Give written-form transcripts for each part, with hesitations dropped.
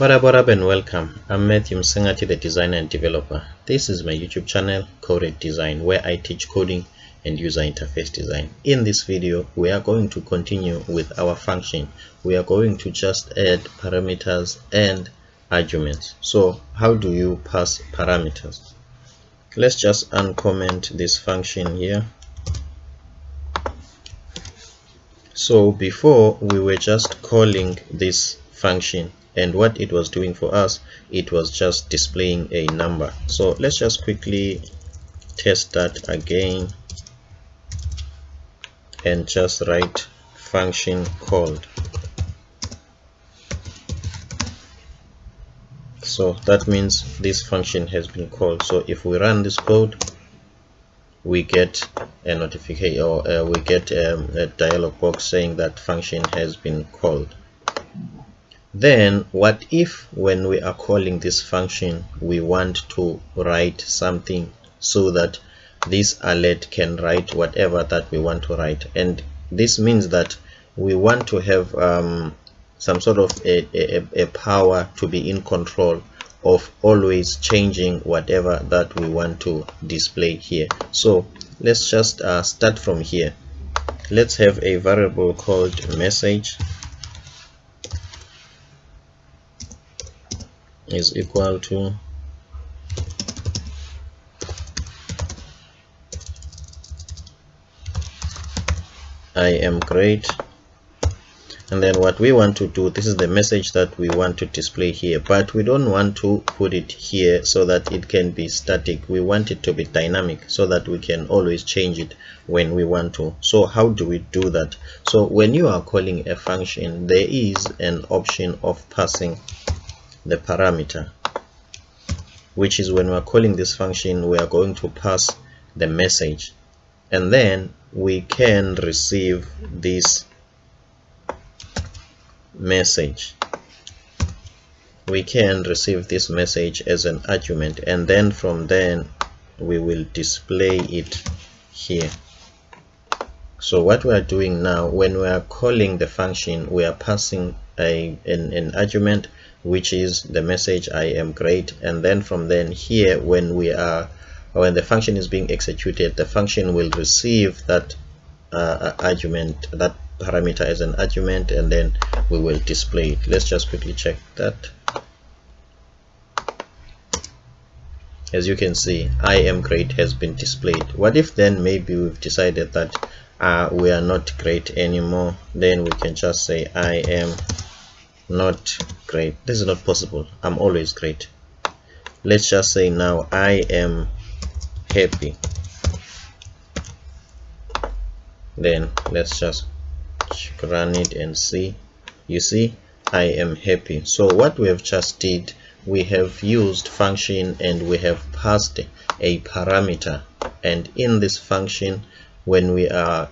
What up and welcome. I'm Matthew Msengati, the designer and developer. This is my YouTube channel, Coded Design, where I teach coding and user interface design. In this video, we are going to continue with our function. We are going to just add parameters and arguments. So how do you pass parameters? Let's just uncomment this function here. So before we were just calling this function, and what it was doing for us, it was just displaying a number. So let's just quickly test that again and just write function called. So that means this function has been called. So if we run this code, we get a notification, or we get a dialog box saying that function has been called. Then what if when we are calling this function we want to write something so that this alert can write whatever that we want to write? And this means that we want to have some sort of a power to be in control of always changing whatever that we want to display here. So let's just start from here. Let's have a variable called message is equal to I am great. And then what we want to do, this is the message that we want to display here, but we don't want to put it here so that it can be static. We want it to be dynamic so that we can always change it when we want to. So how do we do that? So when you are calling a function, there is an option of passing the parameter, which is when we're calling this function, we are going to pass the message, and then we can receive this message. We can receive this message as an argument, and then from then we will display it here. So what we are doing now, when we are calling the function, we are passing an argument, which is the message I am great, and then from then here when the function is being executed, the function will receive that argument, that parameter as an argument, and then we will display it. Let's just quickly check that. As you can see, I am great has been displayed. What if then maybe we've decided that we are not great anymore? Then we can just say I am not great. This is not possible. I'm always great. Let's just say now I am happy. Then let's just run it and see. You see, I am happy. So what we have just did, we have used function and we have passed a parameter, and in this function, when we are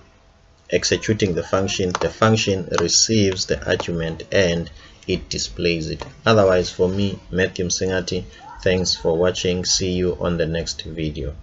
executing the function receives the argument and it displays it. Otherwise, for me, Matthew Msengati, thanks for watching. See you on the next video.